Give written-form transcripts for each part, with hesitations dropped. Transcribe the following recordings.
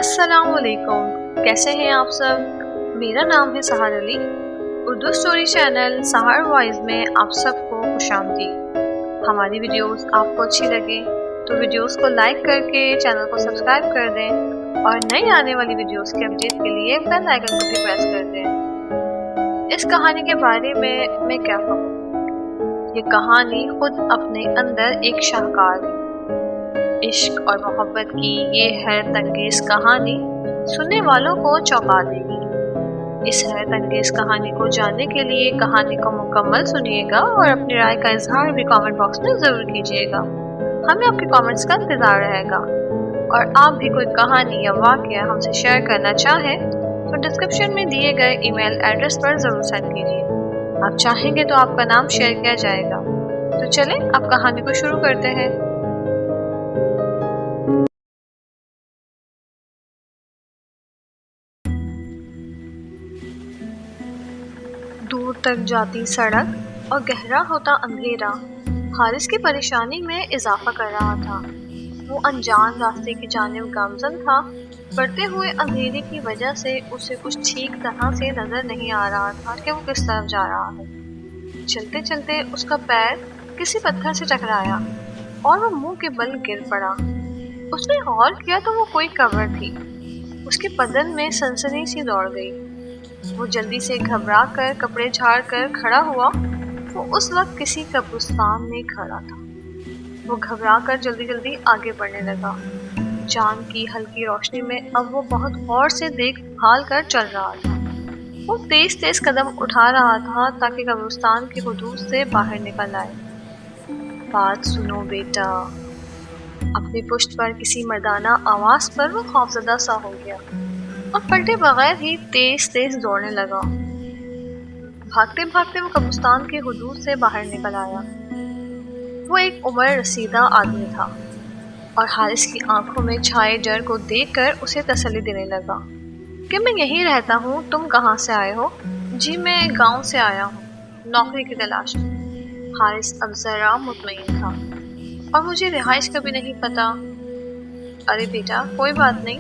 السلام علیکم، کیسے ہیں آپ سب؟ میرا نام ہے سحر علی۔ اردو سٹوری چینل سحر وائز میں آپ سب کو خوش آمدید۔ ہماری ویڈیوز آپ کو اچھی لگے تو ویڈیوز کو لائک کر کے چینل کو سبسکرائب کر دیں اور نئی آنے والی ویڈیوز کے اپڈیٹ کے لیے بیل آئیکن کو بھی پریس کر دیں۔ اس کہانی کے بارے میں کیا کہوں؟ یہ کہانی خود اپنے اندر ایک شاہکار ہے۔ عشق اور محبت کی یہ حیرت انگیز کہانی سننے والوں کو چونکا دے گی۔ اس حیرت انگیز کہانی کو جاننے کے لیے کہانی کو مکمل سنیے گا اور اپنی رائے کا اظہار بھی کامنٹ باکس میں ضرور کیجیے گا۔ ہمیں آپ کے کامنٹس کا انتظار رہے گا، اور آپ بھی کوئی کہانی یا واقعہ ہم سے شیئر کرنا چاہیں تو ڈسکرپشن میں دیے گئے ای میل ایڈریس پر ضرور سینڈ کیجیے۔ آپ چاہیں گے تو آپ کا نام شیئر کیا جائے گا۔ تو چلیں اب کہانی کو شروع کرتے ہیں۔ دور تک جاتی سڑک اور گہرا ہوتا اندھیرا حارث کی پریشانی میں اضافہ کر رہا تھا۔ وہ انجان راستے کی جانب گامزن تھا۔ بڑھتے ہوئے اندھیرے کی وجہ سے اسے کچھ ٹھیک طرح سے نظر نہیں آ رہا تھا کہ وہ کس طرف جا رہا ہے۔ چلتے چلتے اس کا پیر کسی پتھر سے ٹکرایا اور وہ منہ کے بل گر پڑا۔ اس نے غور کیا تو وہ کوئی قبر تھی۔ اس کے بدن میں سنسنی سی دوڑ گئی۔ وہ جلدی سے گھبرا کر کپڑے جھاڑ کر کھڑا ہوا۔ وہ اس وقت کسی قبرستان میں کھڑا تھا۔ وہ گھبرا کر جلدی جلدی آگے بڑھنے لگا۔ چاند کی ہلکی روشنی میں اب وہ بہت غور سے دیکھ بھال کر چل رہا تھا۔ وہ تیز تیز قدم اٹھا رہا تھا تاکہ قبرستان کی حدود سے باہر نکل آئے۔ بات سنو بیٹا، اپنی پشت پر کسی مردانہ آواز پر وہ خوفزدہ سا ہو گیا اور پلٹے بغیر ہی تیز تیز دوڑنے لگا۔ بھاگتے بھاگتے وہ قبرستان کی حدود سے باہر نکل آیا۔ وہ ایک عمر رسیدہ آدمی تھا اور حارث کی آنکھوں میں چھائے ڈر کو دیکھ کر اسے تسلی دینے لگا کہ میں یہیں رہتا ہوں، تم کہاں سے آئے ہو؟ جی میں گاؤں سے آیا ہوں، نوکری کی تلاش میں۔ حارث اب ذرا مطمئن تھا۔ اور مجھے رہائش کا بھی نہیں پتا۔ ارے بیٹا کوئی بات نہیں،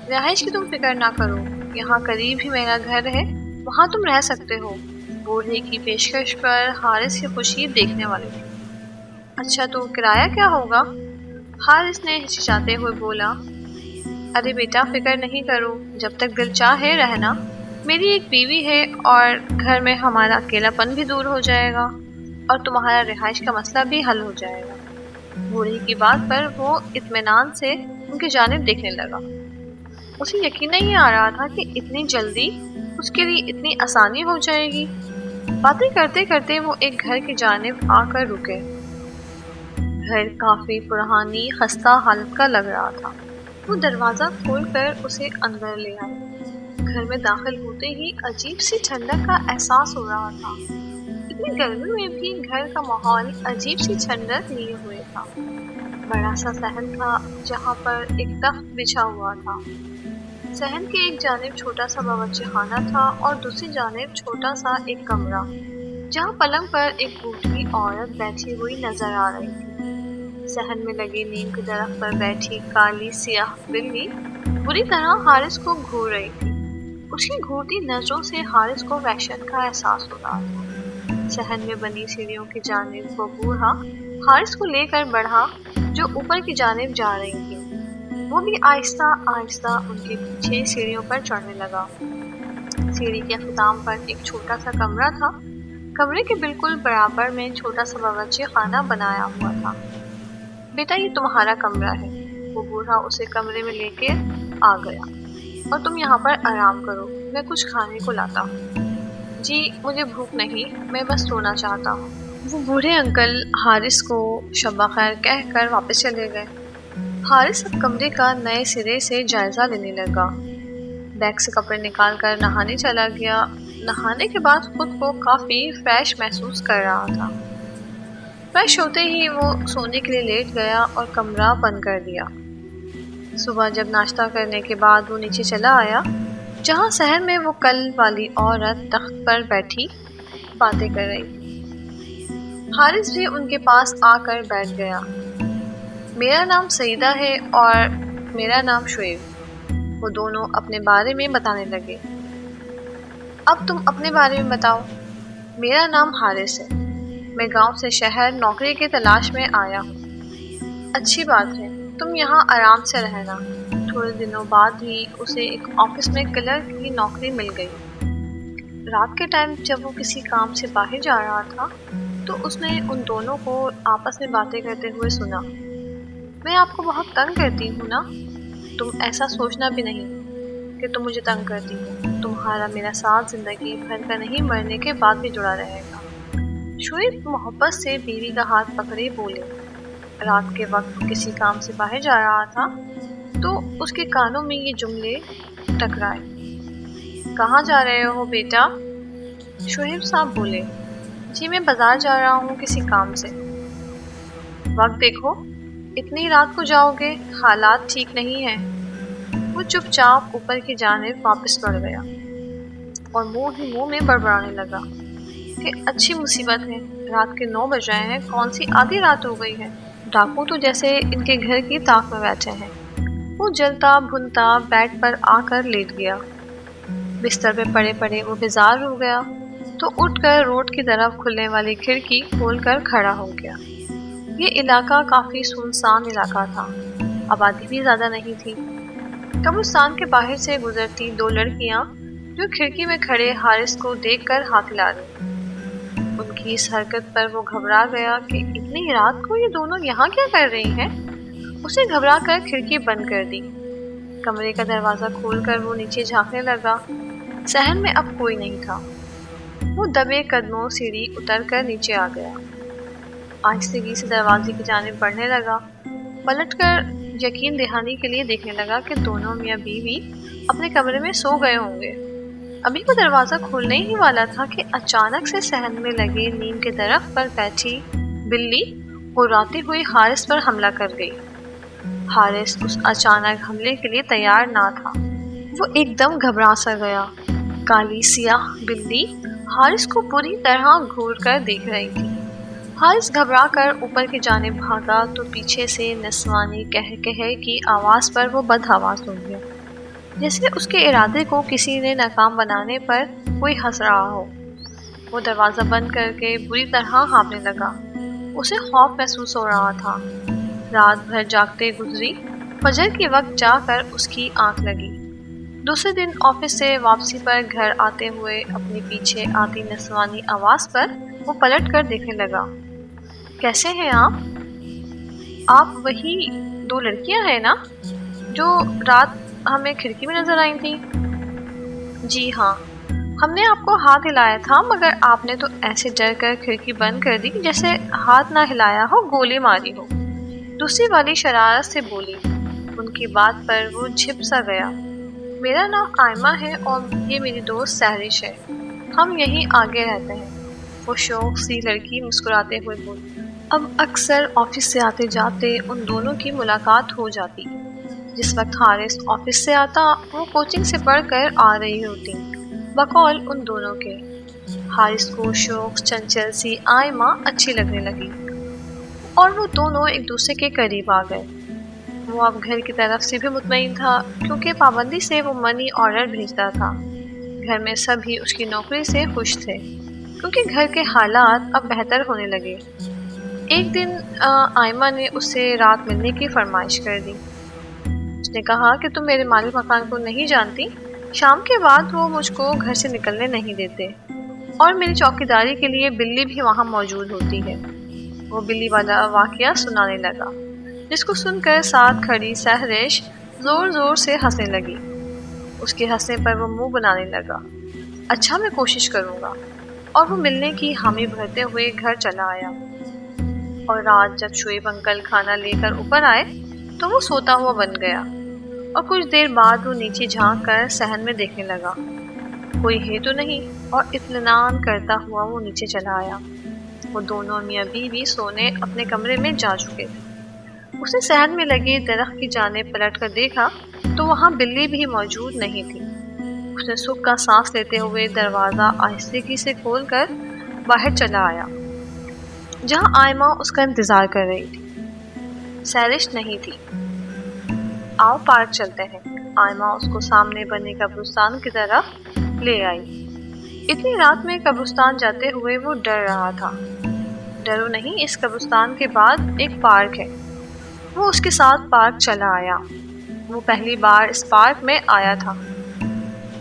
رہائش کی تم فکر نہ کرو، یہاں قریب ہی میرا گھر ہے، وہاں تم رہ سکتے ہو۔ بوڑھے کی پیشکش پر حارث کی خوشی دیکھنے والی تھی۔ اچھا تو کرایہ کیا ہوگا؟ حارث نے ہچکچاتے ہوئے بولا۔ ارے بیٹا فکر نہیں کرو، جب تک دل چاہے رہنا۔ میری ایک بیوی ہے اور گھر میں ہمارا اکیلا پن بھی دور ہو جائے گا اور تمہارا رہائش کا مسئلہ بھی حل ہو جائے گا۔ بوڑھے کی بات پر وہ اطمینان سے ان کی جانب دیکھنے لگا۔ اسے یقین نہیں آ رہا تھا کہ اتنی جلدی اس کے لیے اتنی آسانی ہو جائے گی۔ باتیں کرتے کرتے وہ ایک گھر کی جانب آ کر رکے۔ گھر کافی پرانی خستہ حالت کا لگ رہا تھا۔ وہ دروازہ کھول کر اسے اندر لے آئے۔ گھر میں داخل ہوتے ہی عجیب سی ٹھنڈک کا احساس ہو رہا تھا۔ اتنی گرمی میں بھی گھر کا ماحول عجیب سی ٹھنڈک لیے ہوئے تھا۔ بڑا سا صحن تھا جہاں پر ایک تخت بچھا ہوا تھا۔ صحن کی ایک جانب چھوٹا سا باورچی خانہ تھا اور دوسری جانب چھوٹا سا ایک کمرہ جہاں پلنگ پر ایک بوڑھی عورت بیٹھی ہوئی نظر آ رہی تھی۔ صحن میں لگی نیم کے درخت پر بیٹھی کالی سیاہ بلی بری طرح حارث کو گھور رہی تھی۔ اس کی گھورتی نظروں سے حارث کو وحشت کا احساس ہو رہا تھا۔ صحن میں بنی سیڑھیوں کی جانب وہ بوڑھا حارث کو لے کر بڑھا جو اوپر کی جانب جا رہی تھی۔ وہ بھی آہستہ آہستہ ان کے پیچھے سیڑھیوں پر چڑھنے لگا۔ سیڑھی کے اختتام پر ایک چھوٹا سا کمرہ تھا۔ کمرے کے بالکل برابر میں چھوٹا سا باورچی خانہ بنایا ہوا تھا۔ بیٹا یہ تمہارا کمرہ ہے۔ وہ بوڑھا اسے کمرے میں لے کے آ گیا۔ اور تم یہاں پر آرام کرو، میں کچھ کھانے کو لاتا ہوں۔ جی مجھے بھوک نہیں، میں بس سونا چاہتا ہوں۔ وہ بوڑھے انکل حارث کو شب بخیر کہہ کر واپس چلے گئے۔ حارث اب کمرے کا نئے سرے سے جائزہ لینے لگا۔ بیگ سے کپڑے نکال کر نہانے چلا گیا۔ نہانے کے بعد خود کو کافی فریش محسوس کر رہا تھا۔ فریش ہوتے ہی وہ سونے کے لیے لیٹ گیا اور کمرہ بند کر دیا۔ صبح جب ناشتہ کرنے کے بعد وہ نیچے چلا آیا جہاں صحن میں وہ کل والی عورت تخت پر بیٹھی باتیں کر رہی تھی۔ حارث بھی ان کے پاس آ کر بیٹھ گیا۔ میرا نام سعیدہ ہے اور میرا نام شعیب۔ وہ دونوں اپنے بارے میں بتانے لگے۔ اب تم اپنے بارے میں بتاؤ۔ میرا نام حارث ہے، میں گاؤں سے شہر نوکری کی تلاش میں آیا ہوں۔ اچھی بات ہے، تم یہاں آرام سے رہنا۔ تھوڑے دنوں بعد ہی اسے ایک آفس میں کلرک کی نوکری مل گئی۔ رات کے ٹائم جب وہ کسی کام سے باہر جا رہا تھا تو اس نے ان دونوں کو آپس میں باتیں کرتے ہوئے سنا۔ میں آپ کو بہت تنگ کرتی ہوں نا؟ تم ایسا سوچنا بھی نہیں کہ تم مجھے تنگ کرتی ہو۔ تمہارا میرا ساتھ زندگی بھر کا نہیں، مرنے کے بعد بھی جڑا رہے گا۔ شعیب محبت سے بیوی کا ہاتھ پکڑے بولے۔ رات کے وقت کسی کام سے باہر جا رہا تھا تو اس کے کانوں میں یہ جملے ٹکرائے۔ کہاں جا رہے ہو بیٹا؟ شعیب صاحب بولے، جی میں بازار جا رہا ہوں کسی کام سے۔ وقت دیکھو، اتنی رات کو جاؤ گے، حالات ٹھیک نہیں ہیں۔ وہ چپ چاپ اوپر کی جانب واپس بڑھ گیا اور منہ ہی منہ میں بڑبڑانے لگا کہ اچھی مصیبت ہے، رات کے 9 بج رہے ہیں، کون سی آدھی رات ہو گئی ہے۔ ڈاکو تو جیسے ان کے گھر کی طاق میں بیٹھے ہیں۔ وہ جلتا بھنتا بیڈ پر آ کر لیٹ گیا۔ بستر پہ پڑے پڑے وہ بیزار ہو گیا تو اٹھ کر روڈ کی طرف کھلنے والی کھڑکی کھول کر کھڑا ہو گیا۔ یہ علاقہ کافی سنسان علاقہ تھا، آبادی بھی زیادہ نہیں تھی۔ قبرستان کے باہر سے گزرتی 2 لڑکیاں جو کھڑکی میں کھڑے حارث کو دیکھ کر ہاتھ ہلا رہی۔ ان کی اس حرکت پر وہ گھبرا گیا کہ اتنی رات کو یہ دونوں یہاں کیا کر رہی ہیں۔ اسے گھبرا کر کھڑکی بند کر دی۔ کمرے کا دروازہ کھول کر وہ نیچے جھانکنے لگا۔ صحن میں اب کوئی نہیں تھا۔ وہ دبے قدموں سیڑھی اتر کر نیچے آ گیا۔ آہستگی سے دروازے کی جانب بڑھنے لگا، پلٹ کر یقین دہانی کے لیے دیکھنے لگا کہ دونوں میاں بیوی اپنے کمرے میں سو گئے ہوں گے۔ ابھی وہ دروازہ کھولنے ہی والا تھا کہ اچانک سے صحن میں لگے نیم کے درخت پر بیٹھی بلی ہراتے ہوئی حارث پر حملہ کر گئی۔ حارث اس اچانک حملے کے لیے تیار نہ تھا۔ وہ ایک دم گھبرا سا گیا۔ کالی سیاہ بلی حارث کو بری طرح گھور کر دیکھ رہی تھی۔ حارث گھبرا کر اوپر کی جانب بھاگا تو پیچھے سے نسوانی کہے کی آواز پر وہ بدحواس ہو گیا، جیسے اس کے ارادے کو کسی نے ناکام بنانے پر کوئی ہنس رہا ہو۔ وہ دروازہ بند کر کے بری طرح ہانپنے لگا۔ اسے خوف محسوس ہو رہا تھا۔ رات بھر جاگتے گزری، فجر کے وقت جا کر اس کی آنکھ لگی۔ دوسرے دن آفس سے واپسی پر گھر آتے ہوئے اپنی پیچھے آتی نسوانی آواز پر وہ پلٹ کر دیکھنے لگا۔ کیسے ہیں آپ؟ آپ وہی 2 لڑکیاں ہیں نا جو رات ہمیں کھڑکی میں نظر آئی تھیں؟ جی ہاں، ہم نے آپ کو ہاتھ ہلایا تھا مگر آپ نے تو ایسے ڈر کر کھڑکی بند کر دی جیسے ہاتھ نہ ہلایا ہو، گولی ماری ہو۔ دوسری والی شرارت سے بولی۔ ان کی بات پر وہ جھپ سا گیا۔ میرا نام آئمہ ہے اور یہ میری دوست سہرش ہے، ہم یہیں آگے رہتے ہیں۔ وہ شوق سی لڑکی مسکراتے ہوئے بولی۔ اب اکثر آفس سے آتے جاتے ان دونوں کی ملاقات ہو جاتی۔ جس وقت حارث آفس سے آتا وہ کوچنگ سے پڑھ کر آ رہی ہوتی، بقول ان دونوں کے۔ حارث کو شوق چنچل سی آئمہ اچھی لگنے لگی اور وہ دونوں ایک دوسرے کے قریب آ گئے۔ وہ اب گھر کی طرف سے بھی مطمئن تھا کیونکہ پابندی سے وہ منی آرڈر بھیجتا تھا۔ گھر میں سبھی اس کی نوکری سے خوش تھے کیونکہ گھر کے حالات اب بہتر ہونے لگے۔ ایک دن آئمہ نے اس سے رات ملنے کی فرمائش کر دی۔ اس نے کہا کہ تم میرے مالک مکان کو نہیں جانتی، شام کے بعد وہ مجھ کو گھر سے نکلنے نہیں دیتے اور میری چوکیداری کے لیے بلی بھی وہاں موجود ہوتی ہے۔ وہ بلی والا واقعہ سنانے لگا، جس کو سن کر ساتھ کھڑی سہرش زور زور سے ہنسنے لگی۔ اس کے ہنسنے پر وہ منہ بنانے لگا۔ اچھا، میں کوشش کروں گا۔ اور وہ ملنے کی حامی بھرتے ہوئے گھر چلا آیا۔ اور رات جب شعیب انکل کھانا لے کر اوپر آئے تو وہ سوتا ہوا بن گیا اور کچھ دیر بعد وہ نیچے جھانک کر صحن میں دیکھنے لگا، کوئی ہے تو نہیں، اور اطمینان کرتا ہوا وہ نیچے چلا آیا۔ وہ دونوں میاں بیوی سونے اپنے کمرے میں جا چکے تھے۔ اس نے صحن میں لگے درخت کی جانب پلٹ کر دیکھا تو وہاں بلی بھی موجود نہیں تھی۔ اس نے سکھ کا سانس لیتے ہوئے دروازہ آہستگی سے کھول کر باہر چلا آیا، جہاں آئمہ اس کا انتظار کر رہی تھی۔ سہرش نہیں تھی۔ آؤ پارک چلتے ہیں، آئمہ اس کو سامنے بنے قبرستان کی طرف لے آئی۔ اتنی رات میں قبرستان جاتے ہوئے وہ ڈر رہا تھا۔ ڈرو نہیں، اس قبرستان کے بعد ایک پارک ہے۔ وہ اس کے ساتھ پارک چلا آیا۔ وہ پہلی بار اس پارک میں آیا تھا۔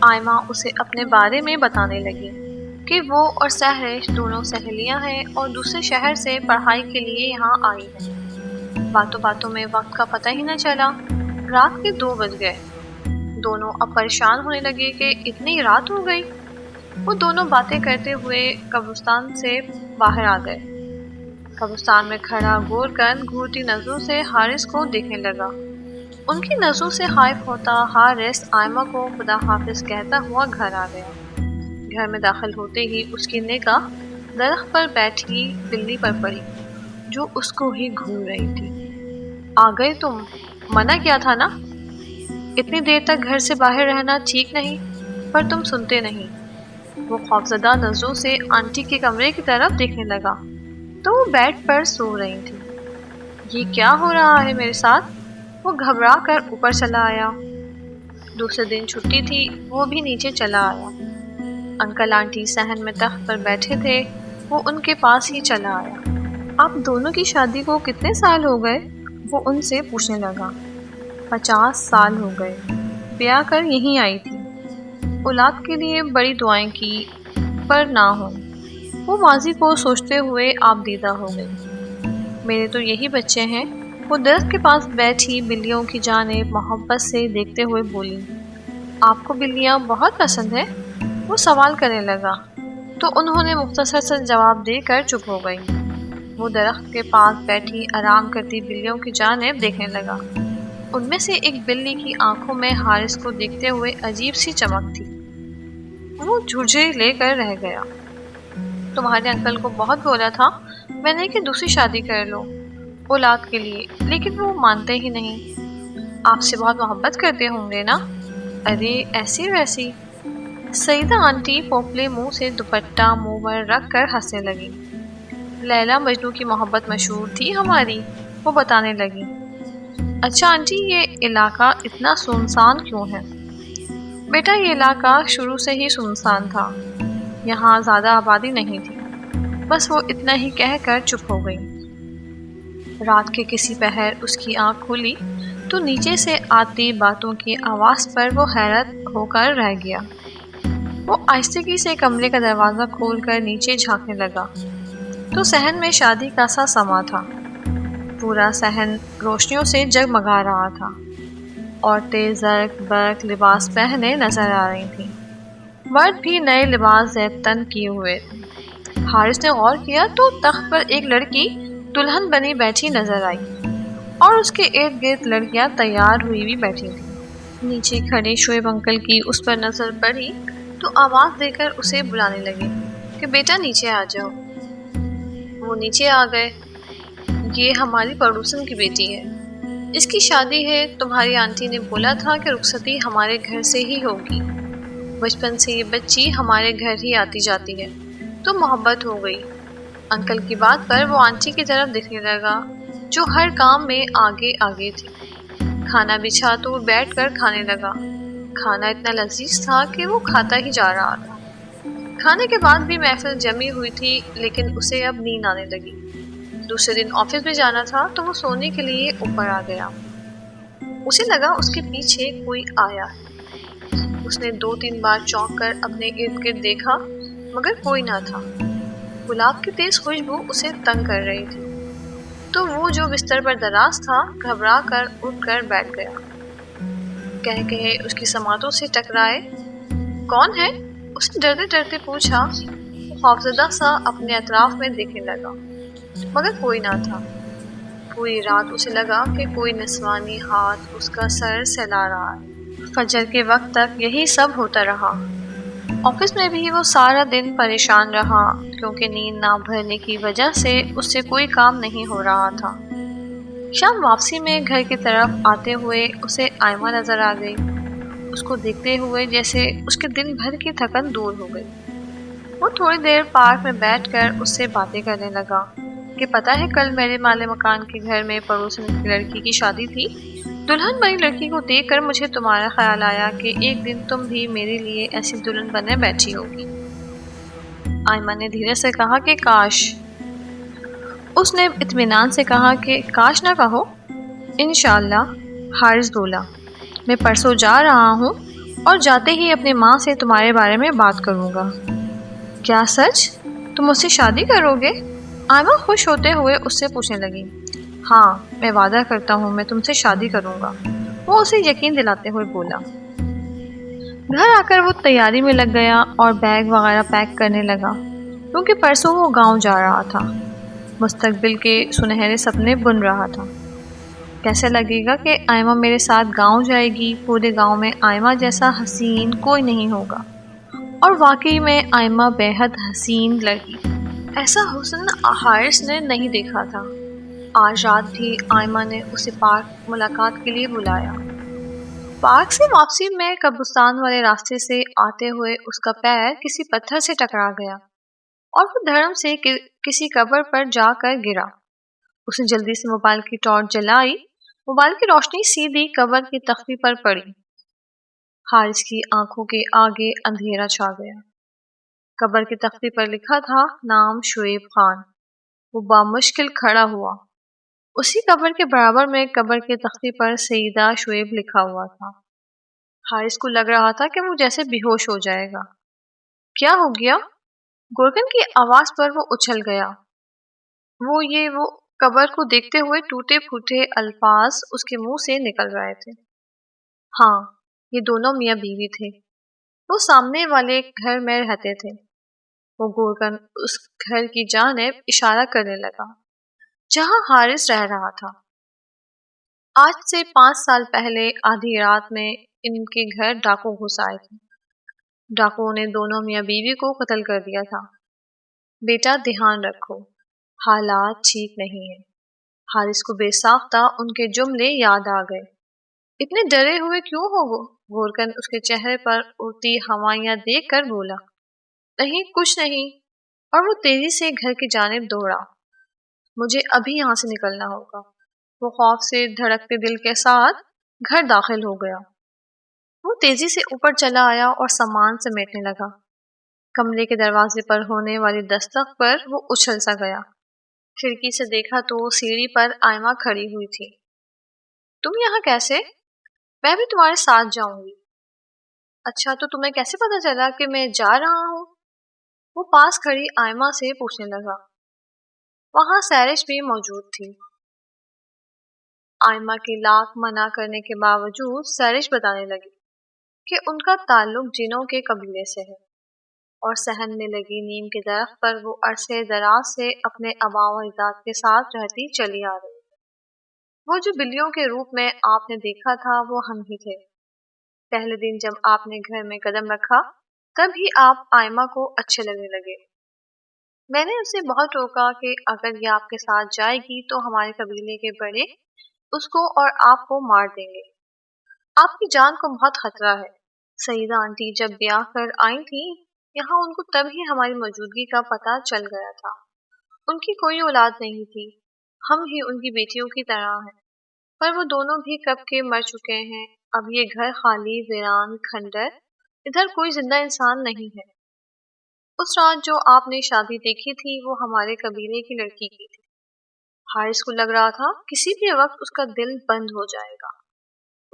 آئمہ اسے اپنے بارے میں بتانے لگی کہ وہ اور سہرش دونوں سہیلیاں ہیں اور دوسرے شہر سے پڑھائی کے لیے یہاں آئی ہیں۔ باتوں باتوں میں وقت کا پتہ ہی نہ چلا، رات کے 2 بج گئے۔ دونوں اب پریشان ہونے لگے کہ اتنی رات ہو گئی۔ وہ دونوں باتیں کرتے ہوئے قبرستان سے باہر آ گئے۔ قبرستان میں کھڑا گورکن گھورتی نظروں سے حارث کو دیکھنے لگا۔ ان کی نظروں سے خائف ہوتا حارث آئمہ کو خدا حافظ کہتا ہوا گھر آ گیا۔ گھر میں داخل ہوتے ہی اس کی نگاہ درخت پر بیٹھی بلی پر پڑی جو اس کو ہی گھور رہی تھی۔ آ گئے تم، منع کیا تھا نا، اتنی دیر تک گھر سے باہر رہنا ٹھیک نہیں، پر تم سنتے نہیں۔ وہ خوفزدہ نظروں سے آنٹی کے کمرے کی طرف دیکھنے لگا تو وہ بیڈ پر سو رہی تھی۔ یہ کیا ہو رہا ہے میرے ساتھ؟ وہ گھبرا کر اوپر چلا آیا۔ دوسرے دن چھٹی تھی، وہ بھی نیچے چلا آیا۔ انکل آنٹی صحن میں تخت پر بیٹھے تھے، وہ ان کے پاس ہی چلا آیا۔ آپ دونوں کی شادی کو کتنے سال ہو گئے؟ وہ ان سے پوچھنے لگا۔ 50 سال ہو گئے، بیاہ کر یہیں آئی تھی۔ اولاد کے لیے بڑی دعائیں کی پر نہ ہوں۔ وہ ماضی کو سوچتے ہوئے آپ دیدہ ہو گئی۔ میرے تو یہی بچے ہیں۔ وہ درخت کے پاس بیٹھی بلیوں کی جانب محبت سے دیکھتے ہوئے بولی۔ آپ کو بلیاں بہت پسند ہیں؟ وہ سوال کرنے لگا تو انہوں نے مختصر سے جواب دے کر چپ ہو گئی۔ وہ درخت کے پاس بیٹھی آرام کرتی بلیوں کی جانب دیکھنے لگا۔ ان میں سے ایک بلی کی آنکھوں میں حارث کو دیکھتے ہوئے عجیب سی چمک تھی۔ وہ جھرجھری لے کر رہ گیا۔ تمہارے انکل کو بہت بولا تھا میں نے کہ دوسری شادی کر لو اولاد کے لیے، لیکن وہ مانتے ہی نہیں۔ آپ سے بہت محبت کرتے ہوں گے نا؟ ارے ایسی ویسی۔ سیدہ آنٹی پوپلے منہ سے دوپٹہ منہ پر رکھ کر ہنسنے لگی۔ لیلا مجنوں کی محبت مشہور تھی ہماری، وہ بتانے لگی۔ اچھا آنٹی، یہ علاقہ اتنا سنسان کیوں ہے؟ بیٹا یہ علاقہ شروع سے ہی سنسان تھا، یہاں زیادہ آبادی نہیں تھی۔ بس وہ اتنا ہی کہہ کر چپ ہو گئی۔ رات کے کسی پہر اس کی آنکھ کھلی تو نیچے سے آتی باتوں کی آواز پر وہ حیرت ہو کر رہ گیا۔ وہ آہستگی سے کمرے کا دروازہ کھول کر نیچے جھانکنے لگا تو صحن میں شادی کا سا سما تھا۔ پورا صحن روشنیوں سے جگمگا رہا تھا۔ عورتیں زرق برق لباس پہنے نظر آ رہی تھیں، مرد بھی نئے لباس زیب تن کیے ہوئے تھے۔ حارث نے غور کیا تو تخت پر ایک لڑکی دلہن بنی بیٹھی نظر آئی اور اس کے ارد گرد لڑکیاں تیار ہوئی بھی بیٹھی تھیں۔ نیچے کھڑے شعیب انکل کی اس پر نظر پڑی تو آواز دے کر اسے بلانے لگے کہ بیٹا نیچے آ جاؤ۔ وہ نیچے آ گئے۔ یہ ہماری پڑوسن کی بیٹی ہے، اس کی شادی ہے۔ تمہاری آنٹی نے بولا تھا کہ رخصتی ہمارے گھر سے ہی ہوگی۔ بچپن سے یہ بچی ہمارے گھر ہی آتی جاتی ہے تو محبت ہو گئی۔ انکل کی بات پر وہ آنٹی کی طرف دیکھنے لگا جو ہر کام میں آگے آگے تھی۔ کھانا بچھا تو وہ بیٹھ کر کھانے لگا۔ کھانا اتنا لذیذ تھا کہ وہ کھاتا ہی جا رہا تھا۔ کھانے کے بعد بھی محفل جمی ہوئی تھی، لیکن اسے اب نیند آنے لگی۔ دوسرے دن آفس میں جانا تھا تو وہ سونے کے لیے اوپر آ گیا۔ اسے لگا اس کے پیچھے کوئی آیا ہے۔ اس نے 2-3 بار چونک کر اپنے ارد گرد دیکھا مگر کوئی نہ تھا۔ گلاب کی تیز خوشبو اسے تنگ کر رہی تھی تو وہ جو بستر پر دراز تھا گھبرا کر اٹھ کر بیٹھ گیا۔ کہہ کہے اس کی سماعتوں سے ٹکرائے۔ کون ہے؟ اس نے ڈرتے ڈرتے پوچھا۔ خوفزدہ سا اپنے اطراف میں دیکھنے لگا مگر کوئی نہ تھا۔ پوری رات اسے لگا کہ کوئی نسوانی ہاتھ اس کا سر سہلا رہا ہے۔ فجر کے وقت تک یہی سب ہوتا رہا۔ آفس میں بھی وہ سارا دن پریشان رہا کیونکہ نیند نہ بھرنے کی وجہ سے اس سے کوئی کام نہیں ہو رہا تھا۔ شام واپسی میں گھر کی طرف آتے ہوئے اسے آئمہ نظر آ گئی۔ اس کو دیکھتے ہوئے جیسے اس کے دن بھر کی تھکن دور ہو گئی۔ وہ تھوڑی دیر پارک میں بیٹھ کر اس سے باتیں کرنے لگا کہ پتہ ہے کل میرے مالے مکان کے گھر میں پڑوسن کی لڑکی کی شادی تھی، دلہن بنی لڑکی کو دیکھ کر مجھے تمہارا خیال آیا کہ ایک دن تم بھی میرے لیے ایسی دلہن بنے بیٹھی ہوگی۔ آئمہ نے دھیرے سے کہا کہ کاش۔ اس نے اطمینان سے کہا کہ کاش نہ کہو۔ انشاءاللہ، حارث بولا۔ میں پرسوں جا رہا ہوں اور جاتے ہی اپنی ماں سے تمہارے بارے میں بات کروں گا۔ کیا سچ؟ تم مجھ سے شادی کرو گے؟ آئمہ خوش ہوتے ہوئے اس سے پوچھنے لگی۔ ہاں، میں وعدہ کرتا ہوں میں تم سے شادی کروں گا، وہ اسے یقین دلاتے ہوئے بولا۔ گھر آ کر وہ تیاری میں لگ گیا اور بیگ وغیرہ پیک کرنے لگا، کیونکہ پرسوں وہ گاؤں جا رہا تھا، مستقبل کے سنہرے سپنے بن رہا تھا۔ کیسے لگے گا کہ آئمہ میرے ساتھ گاؤں جائے گی؟ پورے گاؤں میں آئمہ جیسا حسین کوئی نہیں ہوگا، اور واقعی میں آئمہ بے حد حسین لڑکی تھی۔ ایسا حسن حارث نے نہیں دیکھا تھا۔ آج رات بھی آئمہ نے اسے پارک ملاقات کے لیے بلایا۔ پارک سے واپسی میں قبرستان والے راستے سے آتے ہوئے اس کا پیر کسی پتھر سے ٹکرا گیا اور وہ دھڑم سے کسی قبر پر جا کر گرا۔ اس نے جلدی سے موبائل کی ٹارچ جلائی۔ موبائل کی روشنی سیدھی قبر کی تختی پر پڑی۔ حارث کی آنکھوں کے آگے اندھیرا چھا گیا۔ قبر کی تختی پر لکھا تھا نام شعیب خان۔ وہ بامشکل کھڑا ہوا۔ اسی قبر کے برابر میں قبر کی تختی پر سیدہ شعیب لکھا ہوا تھا۔ حارث کو لگ رہا تھا کہ وہ جیسے بے ہوش ہو جائے گا۔ کیا ہو گیا؟ گورکن کی آواز پر وہ اچھل گیا۔ وہ قبر کو دیکھتے ہوئے ٹوٹے پھوٹے الفاظ اس کے منہ سے نکل رہے تھے۔ ہاں، یہ دونوں میاں بیوی تھے۔ وہ سامنے والے گھر میں رہتے تھے۔ وہ گورکن اس گھر کی جانب اشارہ کرنے لگا جہاں حارث رہ رہا تھا۔ آج سے 5 سال پہلے آدھی رات میں ان کے گھر ڈاکو گھس آئے تھے۔ ڈاکوؤں نے دونوں میاں بیوی کو قتل کر دیا تھا۔ بیٹا دھیان رکھو، حالات ٹھیک نہیں ہیں۔ حارث کو بے ساختہ ان کے جملے یاد آ گئے۔ اتنے ڈرے ہوئے کیوں ہو؟ گورکن اس کے چہرے پر اڑتی ہوائیاں دیکھ کر بولا۔ نہیں، کچھ نہیں، اور وہ تیزی سے گھر کی جانب دوڑا۔ مجھے ابھی یہاں سے نکلنا ہوگا۔ وہ خوف سے دھڑکتے دل کے ساتھ گھر داخل ہو گیا۔ وہ تیزی سے اوپر چلا آیا اور سامان سمیٹنے لگا۔ کمرے کے دروازے پر ہونے والی دستک پر وہ اچھل سا گیا۔ کھڑکی سے دیکھا تو سیڑھی پر آئمہ کھڑی ہوئی تھی۔ تم یہاں کیسے؟ میں بھی تمہارے ساتھ جاؤں گی۔ اچھا، تو تمہیں کیسے پتا چلا کہ میں جا رہا ہوں؟ وہ پاس کھڑی آئمہ سے پوچھنے لگا۔ وہاں سیرش بھی موجود تھی۔ آئمہ کے لاکھ منع کرنے کے باوجود سیرش بتانے لگی کہ ان کا تعلق جنوں کے قبیلے سے ہے، اور صحن میں لگی نیم کے درخت پر وہ عرصے دراز سے اپنے آباء و اجداد کے ساتھ رہتی چلی آ رہی ہے۔ وہ جو بلیوں کے روپ میں آپ نے دیکھا تھا وہ ہم ہی تھے۔ پہلے دن جب آپ نے گھر میں قدم رکھا تب ہی آپ آئمہ کو اچھے لگنے لگے۔ میں نے اسے بہت روکا کہ اگر یہ آپ کے ساتھ جائے گی تو ہمارے قبیلے کے بڑے اس کو اور آپ کو مار دیں گے۔ آپ کی جان کو بہت خطرہ ہے۔ سیدہ آنٹی جب بیاہ کر آئی تھی یہاں ان کو تب ہی ہماری موجودگی کا پتہ چل گیا تھا۔ ان کی کوئی اولاد نہیں تھی، ہم ہی ان کی بیٹیوں کی طرح ہیں، پر وہ دونوں بھی کب کے مر چکے ہیں۔ اب یہ گھر خالی ویران کھنڈر، ادھر کوئی زندہ انسان نہیں ہے۔ اس رات جو آپ نے شادی دیکھی تھی وہ ہمارے قبیلے کی لڑکی کی تھی۔ حارث کو لگ رہا تھا کسی بھی وقت اس کا دل بند ہو جائے گا۔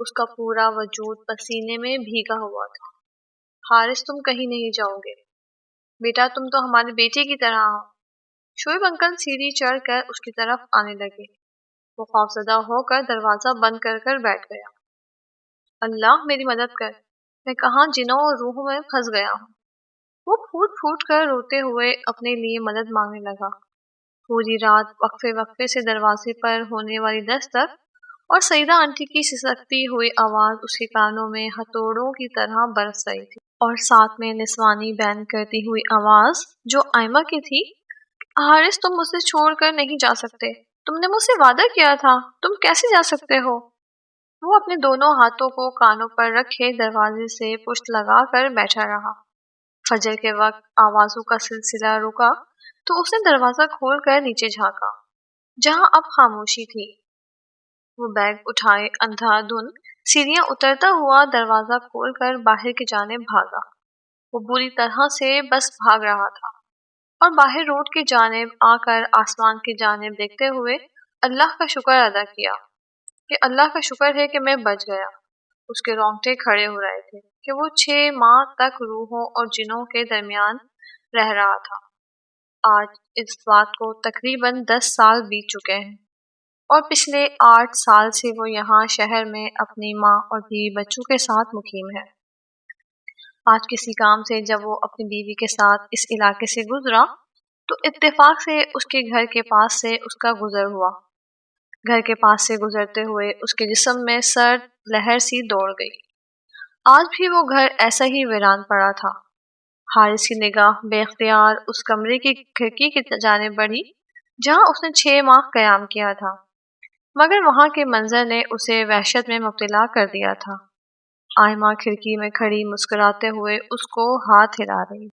اس کا پورا وجود پسینے میں بھیگا ہوا تھا۔ حارث، تم کہیں نہیں جاؤ گے بیٹا، تم تو ہمارے بیٹے کی طرح ہو۔ شعیب انکل سیڑھی چڑھ کر اس کی طرف آنے لگے۔ وہ خوفزدہ ہو کر دروازہ بند کر کر بیٹھ گیا۔ اللہ میری مدد کر، میں کہاں جنوں اور روحوں میں پھنس گیا ہوں۔ وہ پھوٹ پھوٹ کر روتے ہوئے اپنے لیے مدد مانگنے لگا۔ پوری رات وقفے وقفے سے دروازے پر ہونے والی دستک اور سیدہ آنٹی کی سسکتی ہوئی آواز اس کے کانوں میں ہتھوڑوں کی طرح برس رہی تھی، اور ساتھ میں نسوانی بیان کرتی ہوئی آواز جو آئمہ کی تھی، حارث تم مجھ سے چھوڑ کر نہیں جا سکتے، تم نے مجھ سے وعدہ کیا تھا، تم کیسے جا سکتے ہو؟ وہ اپنے دونوں ہاتھوں کو کانوں پر رکھے دروازے سے پشت لگا کر بیٹھا رہا۔ فجر کے وقت آوازوں کا سلسلہ رکا تو اس نے دروازہ کھول کر نیچے جھانکا، جہاں اب خاموشی تھی۔ وہ بیگ اٹھائے اندھا دھن سیڑھیاں اترتا ہوا دروازہ کھول کر باہر کی جانب بھاگا۔ وہ بری طرح سے بس بھاگ رہا تھا اور باہر روڈ کی جانب آ کر آسمان کی جانب دیکھتے ہوئے اللہ کا شکر ادا کیا کہ اللہ کا شکر ہے کہ میں بچ گیا۔ اس کے رونگٹے کھڑے ہو رہے تھے کہ وہ 6 ماہ تک روحوں اور جنوں کے درمیان رہ رہا تھا۔ آج اس بات کو تقریباً 10 سال بیت چکے ہیں اور پچھلے 8 سال سے وہ یہاں شہر میں اپنی ماں اور بیوی بچوں کے ساتھ مقیم ہے۔ آج کسی کام سے جب وہ اپنی بیوی کے ساتھ اس علاقے سے گزرا تو اتفاق سے اس کے گھر کے پاس سے اس کا گزر ہوا۔ گھر کے پاس سے گزرتے ہوئے اس کے جسم میں سرد لہر سی دوڑ گئی۔ آج بھی وہ گھر ایسا ہی ویران پڑا تھا۔ حارث کی نگاہ بے اختیار اس کمرے کی کھڑکی کی جانب بڑھی جہاں اس نے 6 ماہ قیام کیا تھا، مگر وہاں کے منظر نے اسے وحشت میں مبتلا کر دیا تھا۔ آئمہ کھڑکی میں کھڑی مسکراتے ہوئے اس کو ہاتھ ہلا رہی